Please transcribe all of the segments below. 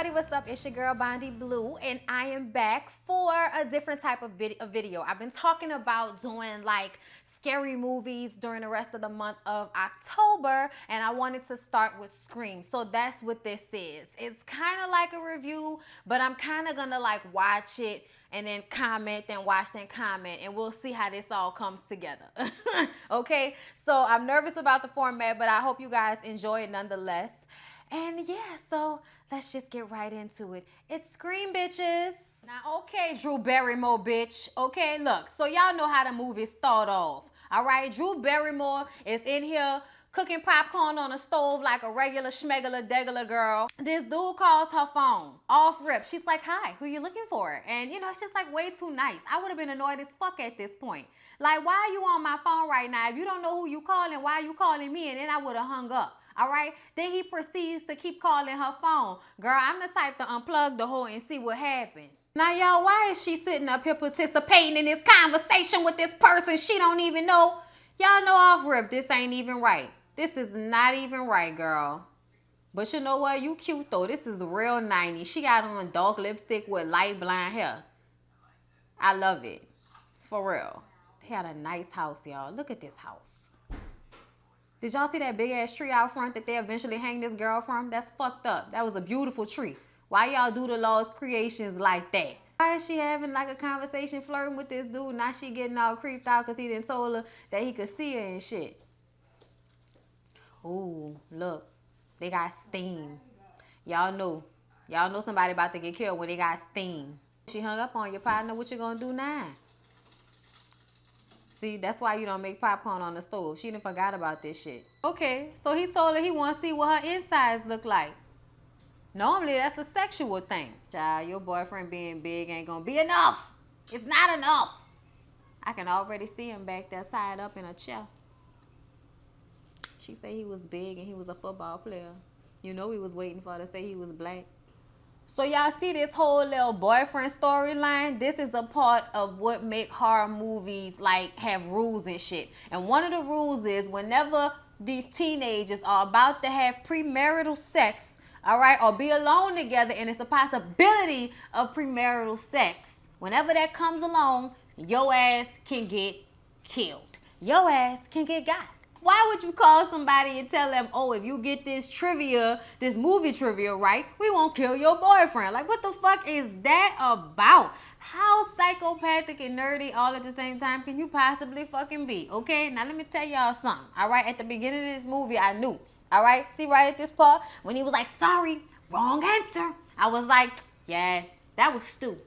everybody, what's up? It's your girl Bondi Blue, and I am back for a different type of video. I've been talking about doing like scary movies during the rest of the month of October, and I wanted to start with Scream. So that's what this is. It's kind of like a review, but I'm kind of gonna like watch it and then comment, then watch, then comment, and we'll see how this all comes together. Okay, so I'm nervous about the format, but I hope you guys enjoy it nonetheless. And yeah, so let's just get right into it. It's Scream, bitches. Now, okay, Drew Barrymore, bitch. Okay, look, so y'all know how the movie start off. All right, Drew Barrymore is in here cooking popcorn on a stove like a regular schmegular degular girl. This dude calls her phone off rip. She's like, hi, who you looking for? And you know, it's just like way too nice. I would have been annoyed as fuck at this point. Like, why are you on my phone right now? If you don't know who you calling, why are you calling me? And then I would have hung up. All right. Then he proceeds to keep calling her phone. Girl, I'm the type to unplug the whole and see what happened. Now, y'all, why is she sitting up here participating in this conversation with this person she don't even know? Y'all know off rip, this ain't even right. This is not even right, girl. But you know what? You cute, though. This is real 90s. She got on dark lipstick with light blonde hair. I love it. For real. They had a nice house, y'all. Look at this house. Did y'all see that big ass tree out front that they eventually hang this girl from? That's fucked up. That was a beautiful tree. Why y'all do the Lord's creations like that? Why is she having like a conversation flirting with this dude? Now she getting all creeped out because he didn't told her that he could see her and shit. Ooh, look. They got steam. Y'all know somebody about to get killed when they got steam. She hung up on your partner. What you gonna do now? See, that's why you don't make popcorn on the stove. She done forgot about this shit. Okay, so he told her he want to see what her insides look like. Normally, that's a sexual thing. Child, your boyfriend being big ain't gonna be enough. It's not enough. I can already see him back there side up in a chair. She said he was big and he was a football player. You know he was waiting for her to say he was black. So y'all see this whole little boyfriend storyline? This is a part of what make horror movies like have rules and shit. And one of the rules is whenever these teenagers are about to have premarital sex, all right, or be alone together and it's a possibility of premarital sex, whenever that comes along, your ass can get killed. Your ass can get got. Why would you call somebody and tell them, oh, if you get this trivia, this movie trivia right, we won't kill your boyfriend? Like, what the fuck is that about? How psychopathic and nerdy all at the same time can you possibly fucking be? Okay, now let me tell y'all something. All right, at the beginning of this movie, I knew. All right, see right at this part, when he was like, sorry, wrong answer. I was like, yeah, that was Stu.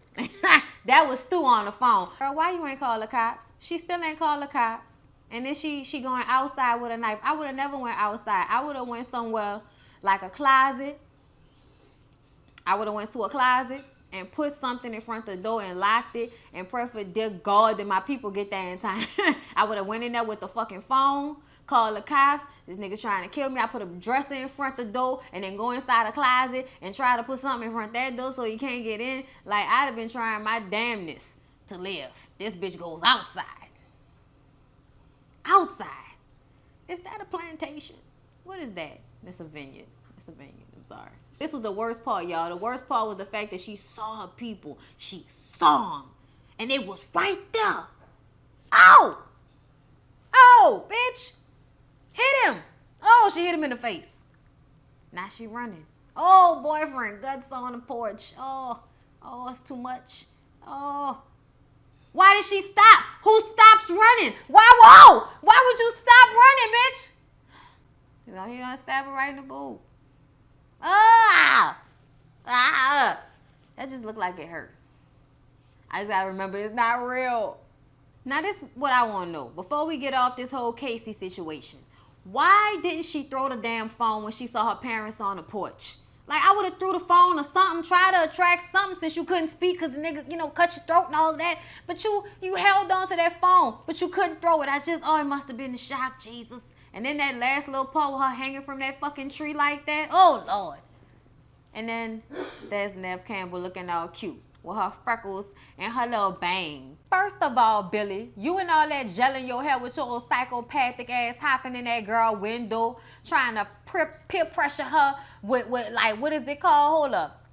That was Stu on the phone. Girl, why you ain't call the cops? She still ain't called the cops. And then she going outside with a knife. I would have never went outside. I would have went somewhere like a closet. I would have went to a closet and put something in front of the door and locked it and pray for dear God that my people get there in time. I would have went in there with the fucking phone, called the cops. This nigga trying to kill me. I put a dresser in front of the door and then go inside a closet and try to put something in front of that door so he can't get in. Like, I'd have been trying my damnness to live. This bitch goes outside. Outside. Is that a plantation? What is that? It's a vineyard. It's a vineyard. I'm sorry. This was the worst part, y'all. The worst part was the fact that she saw her people. She saw them. And it was right there. Oh! Oh, bitch! Hit him! Oh, she hit him in the face. Now she running. Oh, boyfriend. Guts on the porch. Oh, it's too much. Oh. Why did she stop? Who stops running? Why? Whoa! Why would you stop running, bitch? You know, he gonna stab her right in the boob. That just looked like it hurt. I just gotta remember it's not real. Now this is what I wanna know. Before we get off this whole Casey situation, why didn't she throw the damn phone when she saw her parents on the porch? Like, I would have threw the phone or something, try to attract something since you couldn't speak because the niggas, you know, cut your throat and all of that. But you held on to that phone, but you couldn't throw it. It must have been the shock, Jesus. And then that last little part with her hanging from that fucking tree like that. Oh, Lord. And then there's Nev Campbell looking all cute with her freckles and her little bang. First of all, Billy, you and all that gel in your hair with your old psychopathic ass hopping in that girl window, trying to peer pressure her with like, what is it called? Hold up.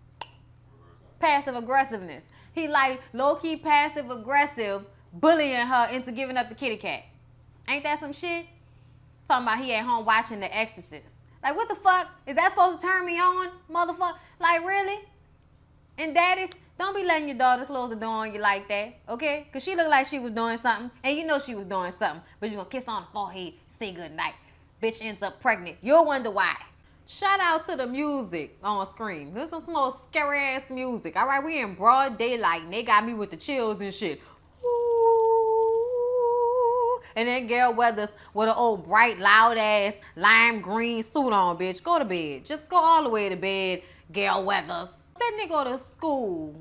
passive aggressiveness. He like low-key passive aggressive bullying her into giving up the kitty cat. Ain't that some shit? Talking about he at home watching The Exorcist. Like, what the fuck? Is that supposed to turn me on, motherfucker? Like, really? And daddies, don't be letting your daughter close the door on you like that, okay? Because she looked like she was doing something, and you know she was doing something, but you're going to kiss on the forehead, say goodnight. Bitch ends up pregnant. You'll wonder why. Shout out to the music on screen. This is some more scary ass music. All right, we in broad daylight, and they got me with the chills and shit. And then Gale Weathers with an old bright, loud ass lime green suit on, bitch. Go to bed. Just go all the way to bed, Gale Weathers. Then they go to school.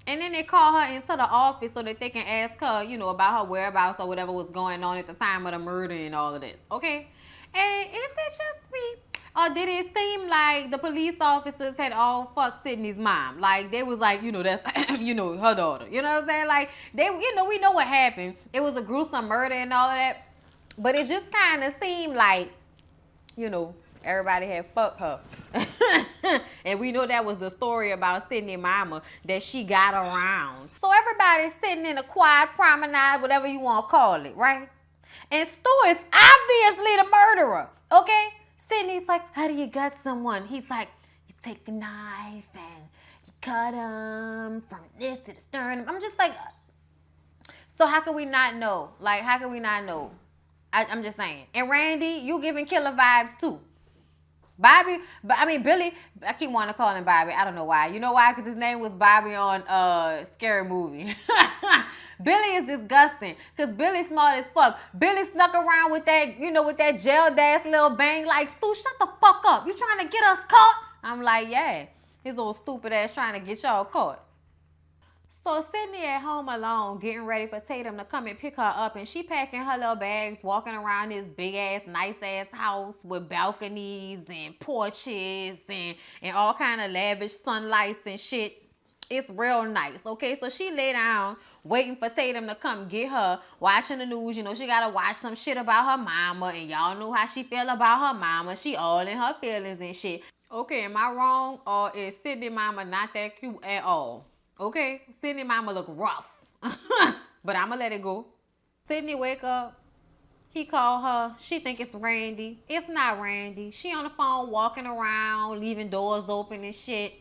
And then they call her into the office so that they can ask her, you know, about her whereabouts or whatever was going on at the time of the murder and all of this. Okay? And is it just me? Or did it seem like the police officers had all fucked Sydney's mom? Like, they was like, you know, that's, you know, her daughter. You know what I'm saying? Like, they, you know, we know what happened. It was a gruesome murder and all of that. But it just kind of seemed like, you know, everybody had fucked her. And we know that was the story about Sydney's mama, that she got around. So everybody's sitting in a quiet promenade, whatever you want to call it, right? And Stu is obviously the murderer, okay? Sydney's like, how do you gut someone? He's like, you take a knife and you cut him from this to the sternum. I'm just like, so how can we not know? Like, how can we not know? I'm just saying. And Randy, you giving killer vibes too. Bobby, Billy, I keep wanting to call him Bobby. I don't know why. You know why? Because his name was Bobby on Scary Movie. Billy is disgusting because Billy's smart as fuck. Billy snuck around with that, you know, with that gelled ass little bang like, Stu, shut the fuck up. You trying to get us caught? I'm like, yeah. His old stupid ass trying to get y'all caught. So Sydney at home alone, getting ready for Tatum to come and pick her up, and she packing her little bags, walking around this big ass, nice ass house with balconies and porches and all kind of lavish sunlights and shit. It's real nice, okay? So she lay down, waiting for Tatum to come get her, watching the news. You know, she got to watch some shit about her mama, and y'all know how she feel about her mama. She all in her feelings and shit. Okay, am I wrong, or is Sydney mama not that cute at all? Okay, Sydney mama look rough, but I'ma let it go. Sydney wake up, he call her, she think it's Randy. It's not Randy. She on the phone walking around, leaving doors open and shit.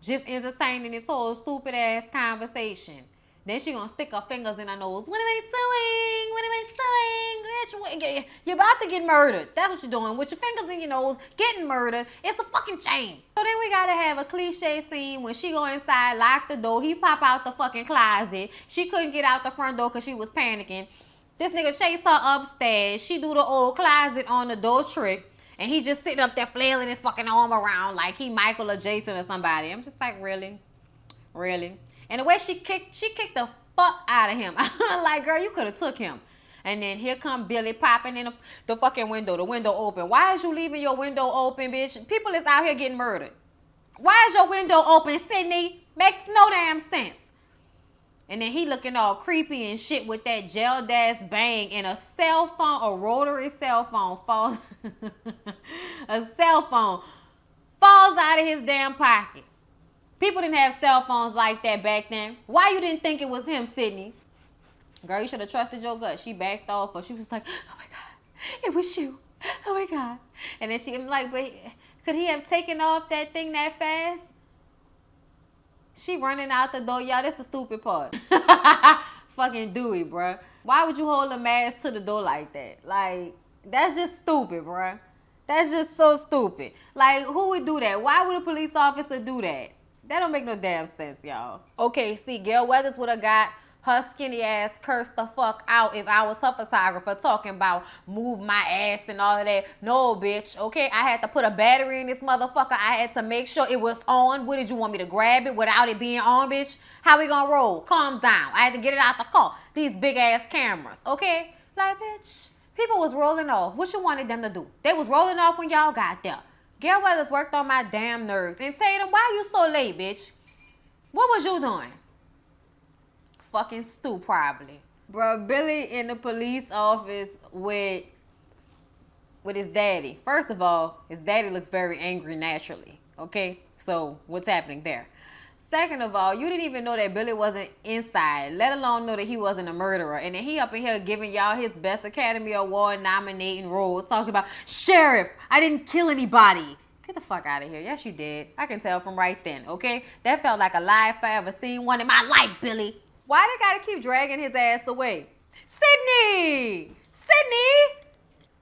Just entertaining this whole stupid ass conversation. Then she gonna stick her fingers in her nose. What am I doing? What am I doing? You're about to get murdered. That's what you're doing. With your fingers in your nose, getting murdered. It's a fucking shame. So then we gotta have a cliche scene when she go inside, lock the door. He pop out the fucking closet. She couldn't get out the front door because she was panicking. This nigga chased her upstairs. She do the old closet on the door trick. And he just sitting up there flailing his fucking arm around like he Michael or Jason or somebody. I'm just like, really? Really? And the way she kicked the fuck out of him. Like, girl, you could have took him. And then here come Billy popping in the fucking window. The window open. Why is you leaving your window open, bitch? People is out here getting murdered. Why is your window open, Sydney? Makes no damn sense. And then he looking all creepy and shit with that gelled ass bang, and a cell phone, a rotary cell phone falls. A cell phone falls out of his damn pocket. People didn't have cell phones like that back then. Why you didn't think it was him, Sydney? Girl, you should have trusted your gut. She backed off, but she was like, oh my God, it was you. Oh my God. And then she was like, but could he have taken off that thing that fast? She running out the door. Y'all, that's the stupid part. Fucking Dewey, bruh. Why would you hold a mask to the door like that? Like, that's just stupid, bruh. That's just so stupid. Like, who would do that? Why would a police officer do that? That don't make no damn sense, y'all. Okay, see, Gale Weathers would have got her skinny ass cursed the fuck out if I was her photographer talking about move my ass and all of that. No, bitch, okay? I had to put a battery in this motherfucker. I had to make sure it was on. What did you want me to grab it without it being on, bitch? How we gonna roll? Calm down. I had to get it out the car. These big ass cameras, okay? Like, bitch, people was rolling off. What you wanted them to do? They was rolling off when y'all got there. Gale Weathers worked on my damn nerves. And Tatum, why you so late, bitch? What was you doing? Fucking Stu, probably. Bro, Billy in the police office with his daddy. First of all, his daddy looks very angry naturally. Okay? So, what's happening there? Second of all, you didn't even know that Billy wasn't inside, let alone know that he wasn't a murderer. And then he up in here giving y'all his best Academy Award nominating role, talking about, Sheriff, I didn't kill anybody. Get the fuck out of here. Yes, you did. I can tell from right then, okay? That felt like a lie if I ever seen one in my life, Billy. Why they gotta keep dragging his ass away? Sydney! Sydney!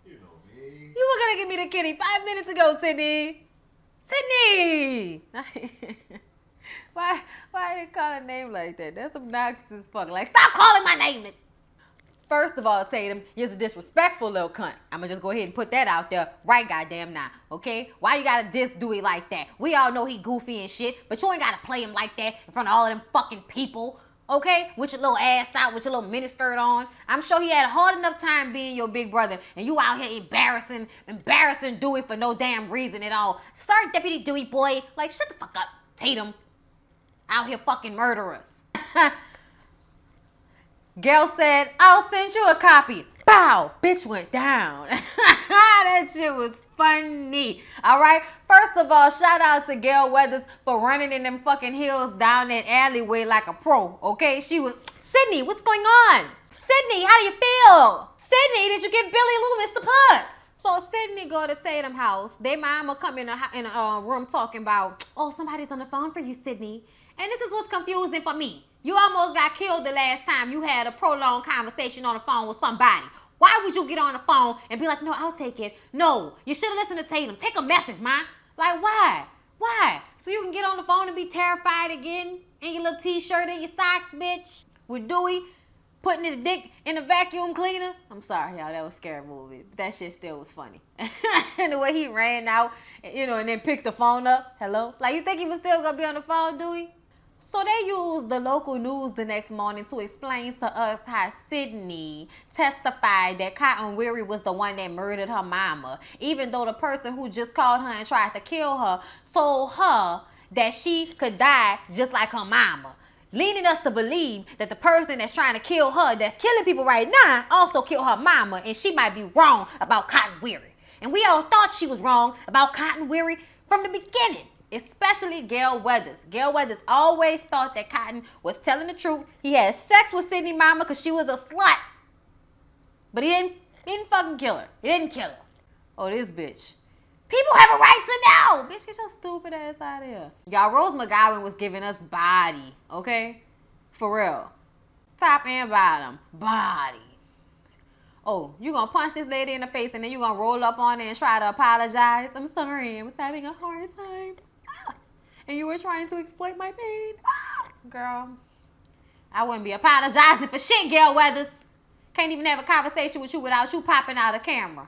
You know me. You were gonna give me the kitty 5 minutes ago, Sydney. Sydney! Why they call a name like that? That's obnoxious as fuck. Like, stop calling my name. First of all, Tatum, you're a disrespectful little cunt. I'm gonna just go ahead and put that out there right goddamn now, okay? Why you gotta diss Dewey like that? We all know he goofy and shit, but you ain't gotta play him like that in front of all of them fucking people, okay? With your little ass out, with your little mini skirt on. I'm sure he had a hard enough time being your big brother, and you out here embarrassing Dewey for no damn reason at all. Sorry, Deputy Dewey boy. Like, shut the fuck up, Tatum. Out here fucking murderers. Gail said, I'll send you a copy. Bow, bitch went down. That shit was funny. All right. First of all, shout out to Gail Weathers for running in them fucking hills down that alleyway like a pro. Okay. She was, Sydney, what's going on? Sydney, how do you feel? Sydney, did you give Billy Loomis the puss? So Sydney go to Tatum house. They mama come in a room talking about, oh, somebody's on the phone for you, Sydney. And this is what's confusing for me. You almost got killed the last time you had a prolonged conversation on the phone with somebody. Why would you get on the phone and be like, no, I'll take it. No, you should have listened to Tatum. Take a message, man. Like, why? Why? So you can get on the phone and be terrified again in your little t-shirt and your socks, bitch? With Dewey putting his dick in the vacuum cleaner? I'm sorry, y'all. That was a scary movie. But that shit still was funny. And the way he ran out, you know, and then picked the phone up. Hello? Like, you think he was still going to be on the phone, Dewey? So they used the local news the next morning to explain to us how Sydney testified that Cotton Weary was the one that murdered her mama, even though the person who just called her and tried to kill her told her that she could die just like her mama, leading us to believe that the person that's trying to kill her, that's killing people right now, also killed her mama, and she might be wrong about Cotton Weary. And we all thought she was wrong about Cotton Weary from the beginning. Especially Gail Weathers. Gail Weathers always thought that Cotton was telling the truth. He had sex with Sydney mama because she was a slut. But he didn't fucking kill her. He didn't kill her. Oh, this bitch. People have a right to know. Bitch, get your stupid ass out of here. Y'all, Rose McGowan was giving us body, okay? For real. Top and bottom. Body. Oh, you gonna punch this lady in the face and then you gonna roll up on her and try to apologize? I'm sorry, I was having a hard time. And you were trying to exploit my pain. Girl, I wouldn't be apologizing for shit, Gail Weathers. Can't even have a conversation with you without you popping out a camera.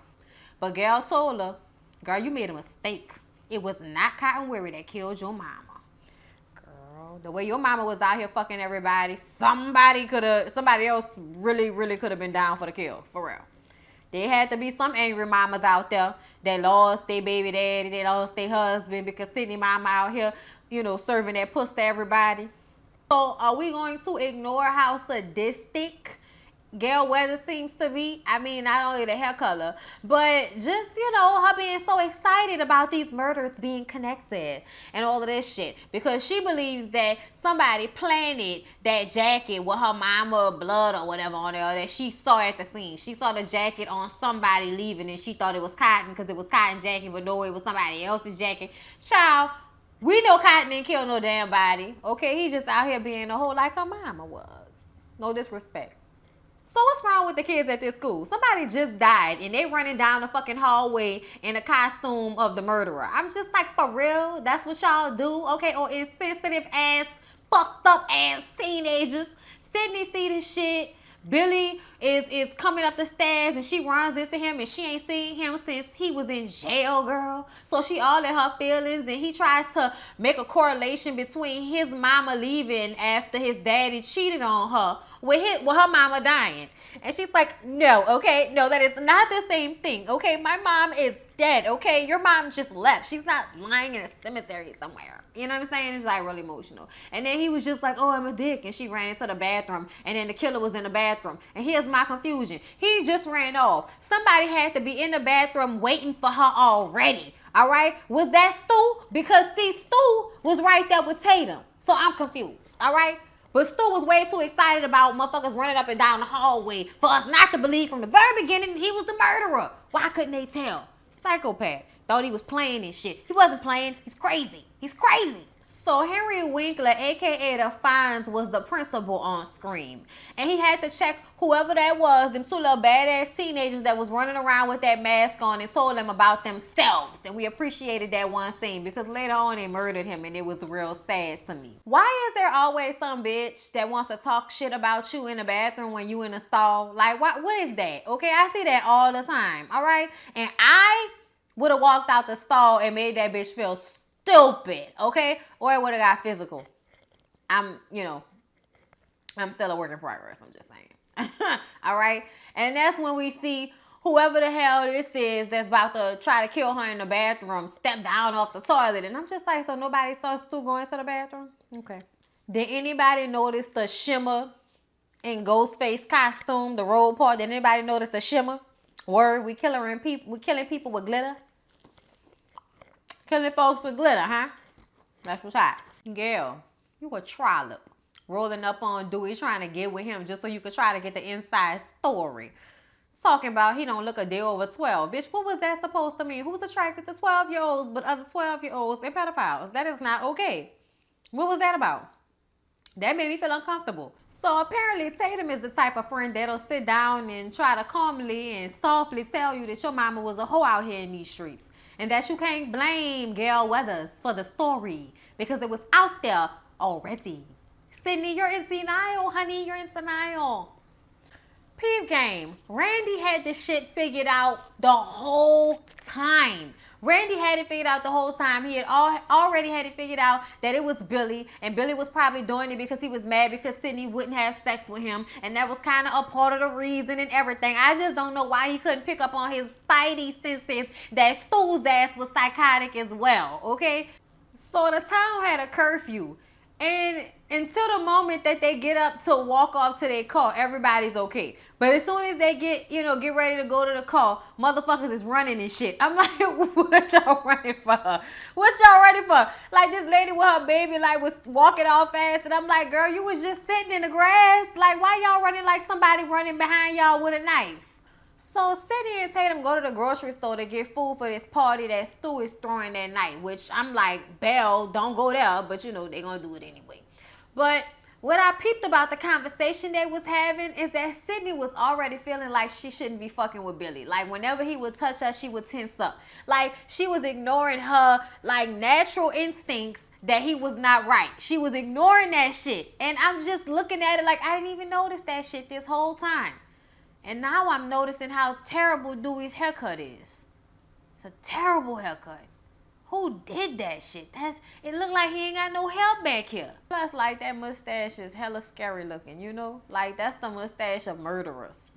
But Gail told her, girl, you made a mistake. It was not Cotton Weary that killed your mama. Girl, the way your mama was out here fucking everybody, somebody else really could have been down for the kill, for real. There had to be some angry mamas out there that lost their baby daddy, they lost their husband because Sydney mama out here, you know, serving that puss to everybody. So are we going to ignore how sadistic Gail Weathers seems to be? I mean, not only the hair color, but just, you know, her being so excited about these murders being connected and all of this shit. Because she believes that somebody planted that jacket with her mama blood or whatever on there that she saw at the scene. She saw the jacket on somebody leaving and she thought it was Cotton because it was Cotton jacket, but no, it was somebody else's jacket. Child, we know Cotton didn't kill no damn body. Okay, he just out here being a hoe like her mama was. No disrespect. So what's wrong with the kids at this school? Somebody just died and they running down the fucking hallway in a costume of the murderer. I'm just like, for real? That's what y'all do? Okay, or insensitive ass, fucked up ass teenagers. Sydney see this shit. Billy is coming up the stairs and she runs into him and she ain't seen him since he was in jail, girl. So she all in her feelings and he tries to make a correlation between his mama leaving after his daddy cheated on her with her mama dying. And she's like, no, okay, no, that is not the same thing, okay? My mom is dead, okay? Your mom just left. She's not lying in a cemetery somewhere. You know what I'm saying? It's like really emotional. And then he was just like, oh, I'm a dick. And she ran into the bathroom. And then the killer was in the bathroom. And here's my confusion. He just ran off. Somebody had to be in the bathroom waiting for her already. All right? Was that Stu? Because see, Stu was right there with Tatum. So I'm confused, all right? But Stu was way too excited about motherfuckers running up and down the hallway for us not to believe from the very beginning he was the murderer. Why couldn't they tell? Psychopath. Thought he was playing and shit. He wasn't playing. He's crazy. He's crazy. So Henry Winkler, aka the Fonz, was the principal on Scream. And he had to check whoever that was, them two little badass teenagers that was running around with that mask on, and told them about themselves. And we appreciated that one scene because later on they murdered him and it was real sad to me. Why is there always some bitch that wants to talk shit about you in the bathroom when you in a stall? Like, what is that? Okay, I see that all the time, all right? And I would have walked out the stall and made that bitch feel stupid, okay? Or it would have got physical. I'm still a work in progress, I'm just saying. All right? And that's when we see whoever the hell this is that's about to try to kill her in the bathroom step down off the toilet. And I'm just like, so nobody saw Stu going to the bathroom? Okay. Did anybody notice the shimmer in Ghostface costume, the roll part? Did anybody notice the shimmer? Word, we killing people with glitter. Killing folks with glitter, huh? That's what's hot. Girl, you a trollop. Rolling up on Dewey trying to get with him just so you could try to get the inside story. Talking about he don't look a day over 12. Bitch, what was that supposed to mean? Who's attracted to 12-year-olds but other 12-year-olds and pedophiles? That is not okay. What was that about? That made me feel uncomfortable. So apparently Tatum is the type of friend that'll sit down and try to calmly and softly tell you that your mama was a hoe out here in these streets. And that you can't blame Gail Weathers for the story because it was out there already. Sydney, you're in denial, honey. You're in denial. Peep game. Randy had this shit figured out the whole time. Randy had it figured out the whole time. He had already had it figured out that it was Billy. And Billy was probably doing it because he was mad because Sydney wouldn't have sex with him. And that was kind of a part of the reason and everything. I just don't know why he couldn't pick up on his spidey senses that Stu's ass was psychotic as well, okay? So the town had a curfew. And until the moment that they get up to walk off to their car, everybody's okay. But as soon as they get ready to go to the car, motherfuckers is running and shit. I'm like, what y'all running for? What y'all running for? Like this lady with her baby, like was walking all fast. And I'm like, girl, you was just sitting in the grass. Like, why y'all running like somebody running behind y'all with a knife? So Sydney and Tatum go to the grocery store to get food for this party that Stu is throwing that night, which I'm like, Belle, don't go there, but they're going to do it anyway. But what I peeped about the conversation they was having is that Sydney was already feeling like she shouldn't be fucking with Billy. Like whenever he would touch her, she would tense up. Like she was ignoring her like natural instincts that he was not right. She was ignoring that shit. And I'm just looking at it like I didn't even notice that shit this whole time. And now I'm noticing how terrible Dewey's haircut is. It's a terrible haircut. Who did that shit? It looked like he ain't got no hair back here. Plus, like, that mustache is hella scary looking, you know? Like, that's the mustache of murderers.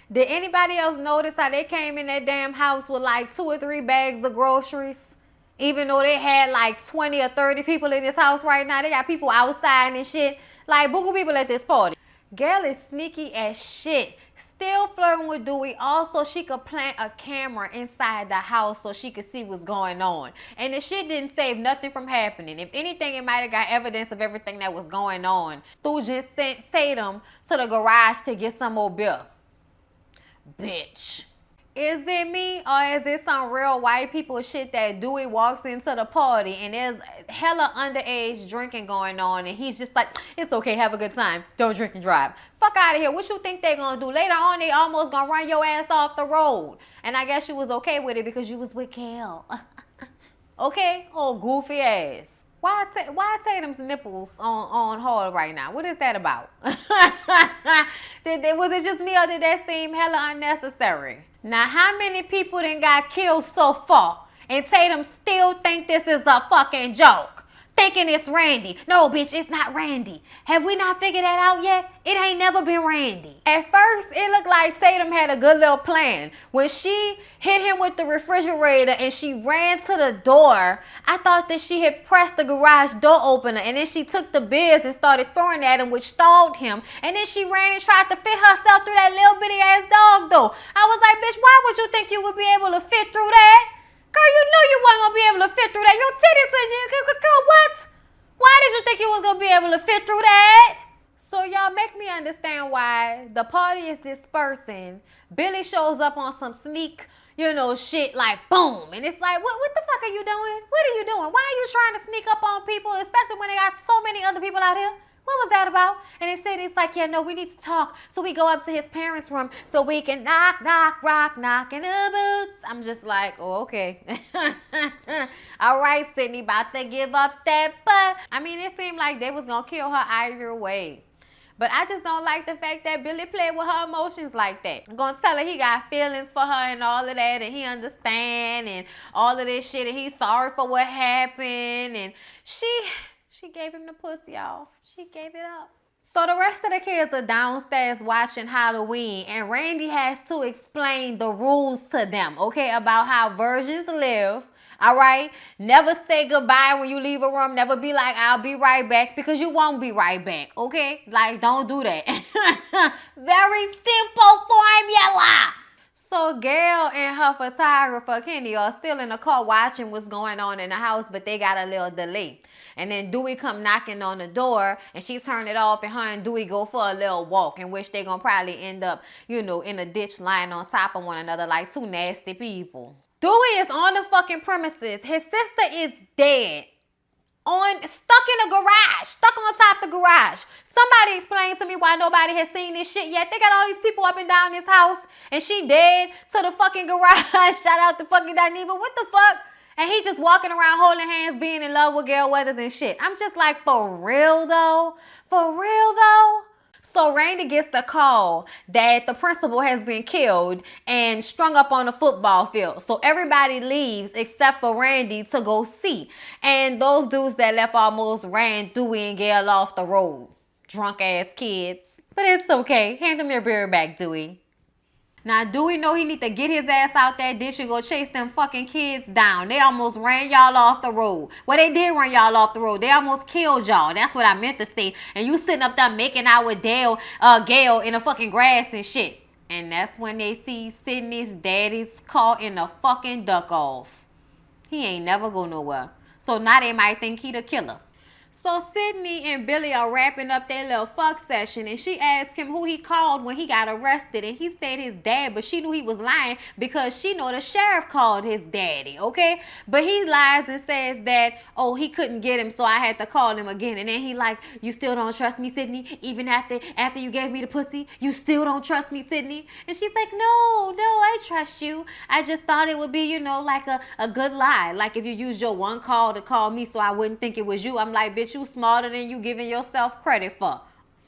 Did anybody else notice how they came in that damn house with like 2 or 3 bags of groceries? Even though they had like 20 or 30 people in this house right now. They got people outside and shit. Like, buku people at this party. Gail is sneaky as shit. Still flirting with Dewey. Also, she could plant a camera inside the house so she could see what's going on. And the shit didn't save nothing from happening. If anything, it might have got evidence of everything that was going on. Stu just sent Tatum to the garage to get some more beer. Bitch. Is it me or is it some real white people shit that Dewey walks into the party and there's hella underage drinking going on and he's just like, it's okay, have a good time. Don't drink and drive. Fuck out of here. What you think they gonna do? Later on, they almost gonna run your ass off the road. And I guess you was okay with it because you was with Kel. Okay? Oh, goofy ass. Why Tatum's nipples on hard right now? What is that about? Was it just me or did that seem hella unnecessary? Now, how many people done got killed so far? And Tatum still think this is a fucking joke. Thinking it's Randy. No, bitch, it's not Randy. Have we not figured that out yet? It ain't never been Randy. At first, it looked like Tatum had a good little plan. When she hit him with the refrigerator and she ran to the door, I thought that she had pressed the garage door opener and then she took the beers and started throwing at him, which stalled him. And then she ran and tried to fit herself through that little bitty ass dog door. I was like, bitch, why would you think you would be able to fit through that? Girl, you knew you wasn't going to be able to fit through that. Your titties, girl, what? Why did you think you able to fit through that. So y'all make me understand why the party is dispersing. Billy shows up on some sneak, shit like boom. And it's like, what the fuck are you doing? What are you doing? Why are you trying to sneak up on people, especially when they got so many other people out here? What was that about? And it said, it's like, yeah, no, we need to talk. So we go up to his parents' room so we can knock, knock in the boots. I'm just like, oh, okay. All right, Sydney, about to give up that butt. I mean, it seemed like they was going to kill her either way. But I just don't like the fact that Billy played with her emotions like that. I'm going to tell her he got feelings for her and all of that, and he understand and all of this shit, and he's sorry for what happened. And she gave him the pussy off. She gave it up. So the rest of the kids are downstairs watching Halloween, and Randy has to explain the rules to them, okay, about how virgins live. All right? Never say goodbye when you leave a room. Never be like, I'll be right back, because you won't be right back, okay? Like, don't do that. Very simple formula. So Gail and her photographer, Kenny, are still in the car watching what's going on in the house, but they got a little delay. And then Dewey come knocking on the door, and she turn it off, and her and Dewey go for a little walk, in which they gonna probably end up, in a ditch lying on top of one another like two nasty people. Dewey is on the fucking premises. His sister is dead. Stuck in a garage. Stuck on top of the garage. Somebody explain to me why nobody has seen this shit yet. They got all these people up and down this house, and she dead to the fucking garage. Shout out to fucking Dineva. What the fuck? And he just walking around holding hands, being in love with Gail Weathers and shit. I'm just like, for real though? For real though? So Randy gets the call that the principal has been killed and strung up on the football field. So everybody leaves except for Randy to go see. And those dudes that left almost ran Dewey and Gail off the road. Drunk ass kids. But it's okay. Hand them your beer back, Dewey. Now, Dewey know he need to get his ass out that ditch and go chase them fucking kids down. They almost ran y'all off the road. Well, they did run y'all off the road. They almost killed y'all. That's what I meant to say. And you sitting up there making out with Gail in the fucking grass and shit. And that's when they see Sydney's daddy's caught in the fucking duck off. He ain't never go nowhere. So now they might think he the killer. So Sydney and Billy are wrapping up their little fuck session, and she asked him who he called when he got arrested, and he said his dad, but she knew he was lying because she know the sheriff called his daddy, okay? But he lies and says that, oh, he couldn't get him, so I had to call him again. And then he like, you still don't trust me, Sydney? Even after you gave me the pussy, you still don't trust me, Sydney? And she's like, no, I trust you. I just thought it would be, like a good lie. Like if you use your one call to call me so I wouldn't think it was you. I'm like, bitch, you smarter than you giving yourself credit for.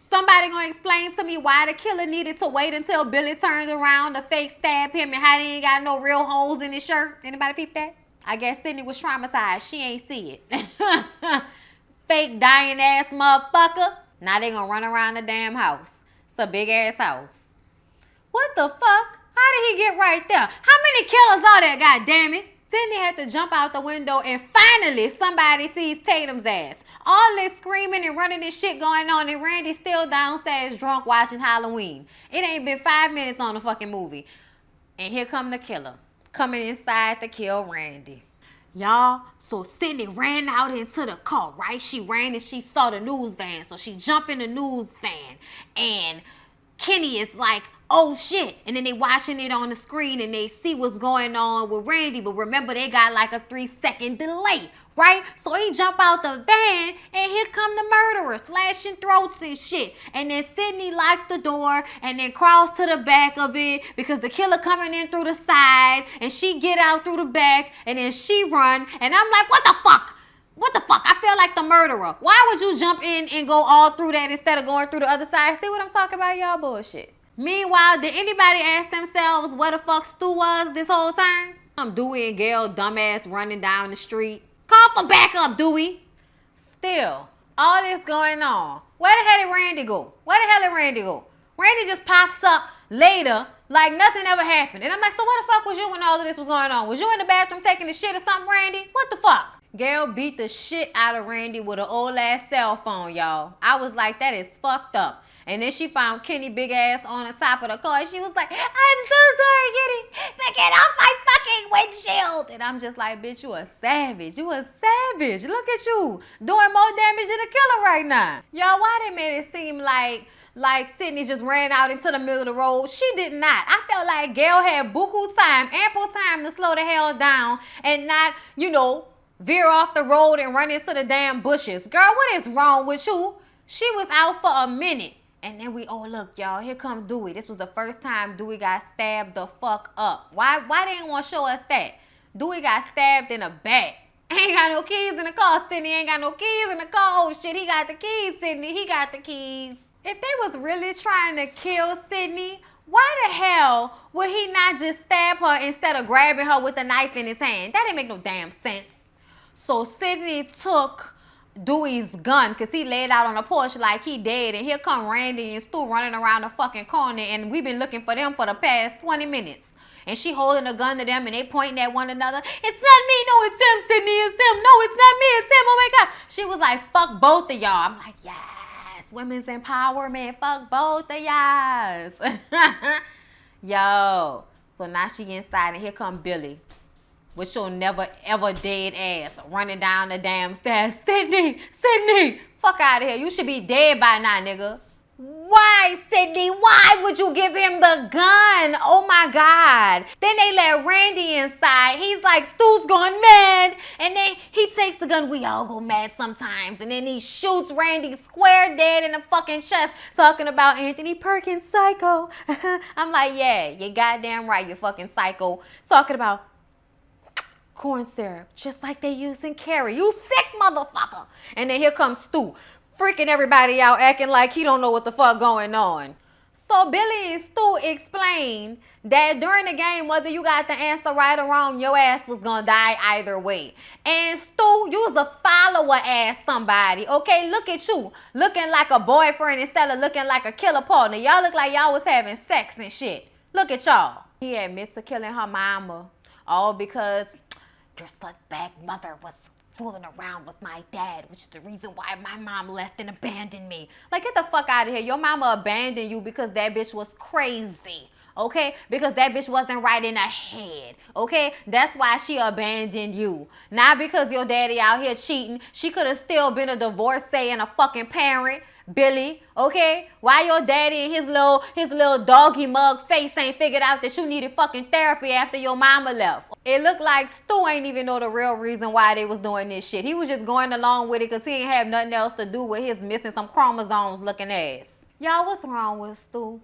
Somebody gonna explain to me why the killer needed to wait until Billy turned around to fake stab him and how he ain't got no real holes in his shirt? Anybody peep that? I guess Sydney was traumatized. She ain't see it. Fake dying ass motherfucker. Now they gonna run around the damn house. It's a big ass house. What the fuck? How did he get right there? How many killers are there, goddammit? Sydney had to jump out the window, and finally somebody sees Tatum's ass. All this screaming and running this shit going on, and Randy's still downstairs drunk watching Halloween. It ain't been 5 minutes on the fucking movie. And here come the killer, coming inside to kill Randy. Y'all, so Sydney ran out into the car, right? She ran and she saw the news van, so she jumped in the news van, and Kenny is like, oh shit. And then they watching it on the screen and they see what's going on with Randy. But remember, they got like a 3-second delay, right? So he jump out the van and here come the murderer slashing throats and shit. And then Sydney locks the door and then crawls to the back of it because the killer coming in through the side, and she get out through the back and then she run. And I'm like, what the fuck? What the fuck? I feel like the murderer. Why would you jump in and go all through that instead of going through the other side? See what I'm talking about? Y'all bullshit. Meanwhile, did anybody ask themselves where the fuck Stu was this whole time? Dewey and Gail dumbass running down the street. Call for backup, Dewey. Still, all this going on. Where the hell did Randy go? Randy just pops up later like nothing ever happened. And I'm like, so where the fuck was you when all of this was going on? Was you in the bathroom taking the shit or something, Randy? What the fuck? Gail beat the shit out of Randy with an old ass cell phone, y'all. I was like, that is fucked up. And then she found Kenny big ass on the top of the car. She was like, I'm so sorry, Kenny. But get off my fucking windshield. And I'm just like, bitch, you a savage. You a savage. Look at you doing more damage than a killer right now. Y'all, why they made it seem like Sydney just ran out into the middle of the road? She did not. I felt like Gail had buku time, ample time to slow the hell down and not, veer off the road and run into the damn bushes. Girl, what is wrong with you? She was out for a minute. And then look, y'all, here come Dewey. This was the first time Dewey got stabbed the fuck up. Why they didn't want to show us that? Dewey got stabbed in the back. Ain't got no keys in the car. Sydney ain't got no keys in the car. Oh shit, he got the keys, Sydney. He got the keys. If they was really trying to kill Sydney, why the hell would he not just stab her instead of grabbing her with a knife in his hand? That didn't make no damn sense. So Sydney took Dewey's gun because he laid out on the porch like he dead. And here come Randy and Stu running around the fucking corner. And we've been looking for them for the past 20 minutes. And she holding a gun to them and they pointing at one another. It's not me. No, it's him, Sydney. It's him. No, it's not me. It's him. Oh my God. She was like, fuck both of y'all. I'm like, yes. Women's empowerment. Fuck both of y'all. Yo. So now she inside and here come Billy. With your never ever dead ass running down the damn stairs. Sydney, fuck out of here. You should be dead by now, nigga. Why, Sydney? Why would you give him the gun? Oh my God. Then they let Randy inside. He's like, Stu's gone mad. And then he takes the gun. We all go mad sometimes. And then he shoots Randy square dead in the fucking chest, talking about Anthony Perkins, psycho. I'm like, yeah, you're goddamn right, you fucking psycho. Talking about corn syrup, just like they use in Carrie. You sick motherfucker. And then here comes Stu, freaking everybody out, acting like he don't know what the fuck going on. So Billy and Stu explain that during the game, whether you got the answer right or wrong, your ass was gonna die either way. And Stu, you was a follower ass somebody, okay? Look at you, looking like a boyfriend instead of looking like a killer partner. Y'all look like y'all was having sex and shit. Look at y'all. He admits to killing her mama, all because your slutbag mother was fooling around with my dad, which is the reason why my mom left and abandoned me. Like, get the fuck out of here. Your mama abandoned you because that bitch was crazy, okay? Because that bitch wasn't right in her head, okay? That's why she abandoned you. Not because your daddy out here cheating. She could have still been a divorcee and a fucking parent, Billy, okay? Why your daddy and his little doggy mug face ain't figured out that you needed fucking therapy after your mama left? It looked like Stu ain't even know the real reason why they was doing this shit. He was just going along with it because he ain't have nothing else to do with his missing some chromosomes looking ass. Y'all, what's wrong with Stu?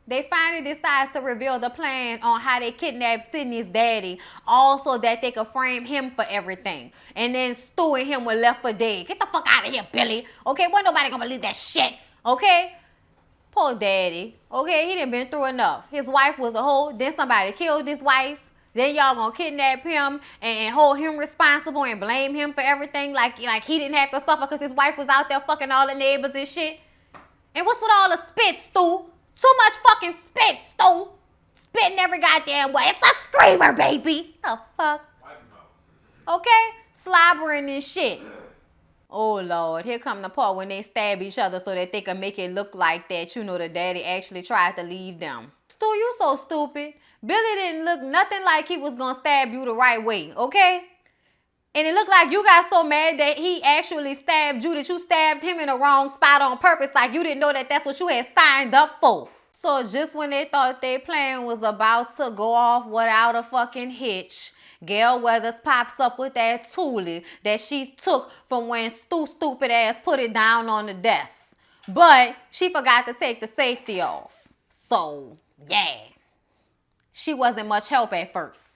They finally decide to reveal the plan on how they kidnapped Sydney's daddy, also that they could frame him for everything. And then Stu and him were left for dead. Get the fuck out of here, Billy. Okay, wasn't nobody gonna believe that shit. Okay? Poor daddy. Okay, he done been through enough. His wife was a hoe. Then somebody killed his wife. Then y'all gonna kidnap him and hold him responsible and blame him for everything like he didn't have to suffer because his wife was out there fucking all the neighbors and shit. And what's with all the spit, Stu? Too much fucking spit, Stu. Spitting every goddamn way. It's a screamer, baby. The fuck? Okay? Slobbering and shit. Oh, Lord. Here come the part when they stab each other so that they can make it look like that, the daddy actually tried to leave them. Stu, you so stupid. Billy didn't look nothing like he was going to stab you the right way, okay? And it looked like you got so mad that he actually stabbed you that you stabbed him in the wrong spot on purpose, like you didn't know that that's what you had signed up for. So just when they thought their plan was about to go off without a fucking hitch, Gail Weathers pops up with that toolie that she took from when Stu stupid ass put it down on the desk. But she forgot to take the safety off. So, yeah. She wasn't much help at first.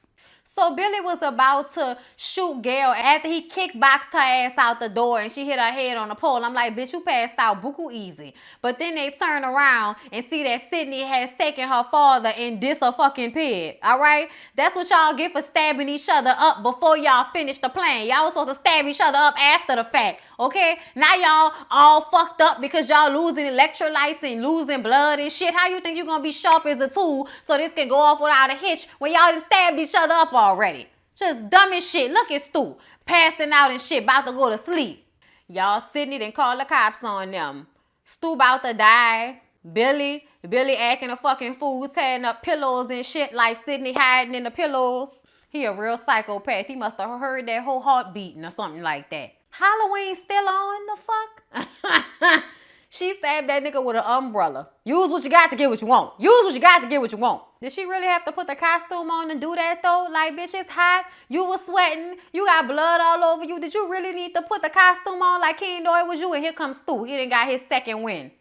So Billy was about to shoot Gail after he kickboxed her ass out the door and she hit her head on the pole. I'm like, bitch, you passed out buku easy. But then they turn around and see that Sydney has taken her father and dis a fucking pig. All right? That's what y'all get for stabbing each other up before y'all finish the plan. Y'all was supposed to stab each other up after the fact. Okay? Now y'all all fucked up because y'all losing electrolytes and losing blood and shit. How you think you're going to be sharp as a tool so this can go off without a hitch when y'all just stabbed each other up already? Just dumb as shit. Look at Stu. Passing out and shit, about to go to sleep. Y'all, Sydney done called the cops on them. Stu about to die. Billy acting a fucking fool, tearing up pillows and shit like Sydney hiding in the pillows. He a real psychopath. He must have heard that whole heart beating or something like that. Halloween still on? The fuck? She stabbed that nigga with an umbrella. Use what you got to get what you want. Use what you got to get what you want. Did she really have to put the costume on to do that though? Like, bitch, it's hot. You was sweating. You got blood all over you. Did you really need to put the costume on like he didn't know it was you? And here comes Stu. He done got his second win.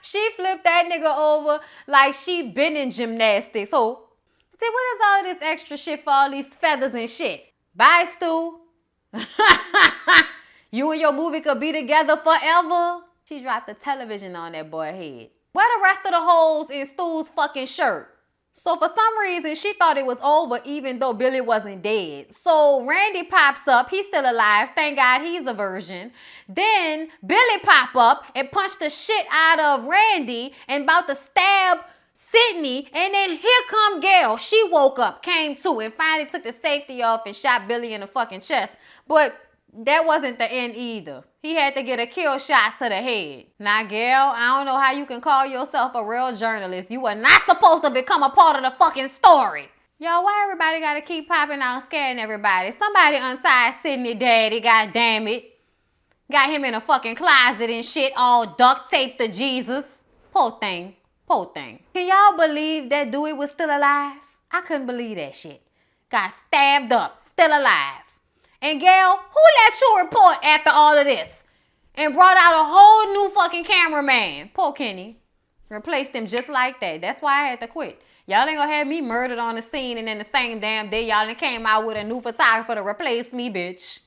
She flipped that nigga over like she been in gymnastics. So, see, what is all of this extra shit for all these feathers and shit? Bye, Stu. You and your movie could be together forever. She dropped the television on that boy's head. Where the rest of the holes in Stu's fucking shirt? So for some reason, she thought it was over even though Billy wasn't dead. So Randy pops up. He's still alive. Thank God he's a virgin. Then Billy pop up and punch the shit out of Randy and about to stab Sydney. And then here come Gail. She woke up, came to, and finally took the safety off and shot Billy in the fucking chest. But that wasn't the end either. He had to get a kill shot to the head. Now, Gail, I don't know how you can call yourself a real journalist. You were not supposed to become a part of the fucking story. Y'all, why everybody gotta keep popping out scaring everybody? Somebody untied Sydney daddy, goddamn it. Got him in a fucking closet and shit, all duct taped to Jesus. Poor thing. Poor thing. Can y'all believe that Dewey was still alive? I couldn't believe that shit. Got stabbed up, still alive. And Gail, who let you report after all of this? And brought out a whole new fucking cameraman. Poor Kenny. Replaced him just like that. That's why I had to quit. Y'all ain't gonna have me murdered on the scene and then the same damn day y'all done came out with a new photographer to replace me, bitch.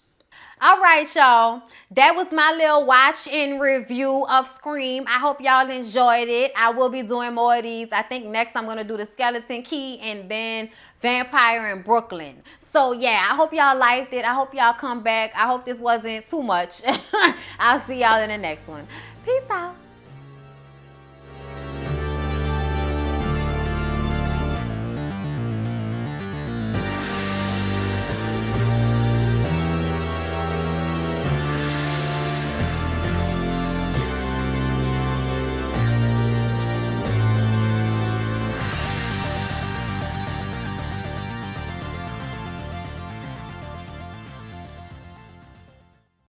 All right, y'all. That was my little watch and review of Scream. I hope y'all enjoyed it. I will be doing more of these. I think next I'm going to do the Skeleton Key and then Vampire in Brooklyn. So, yeah, I hope y'all liked it. I hope y'all come back. I hope this wasn't too much. I'll see y'all in the next one. Peace out.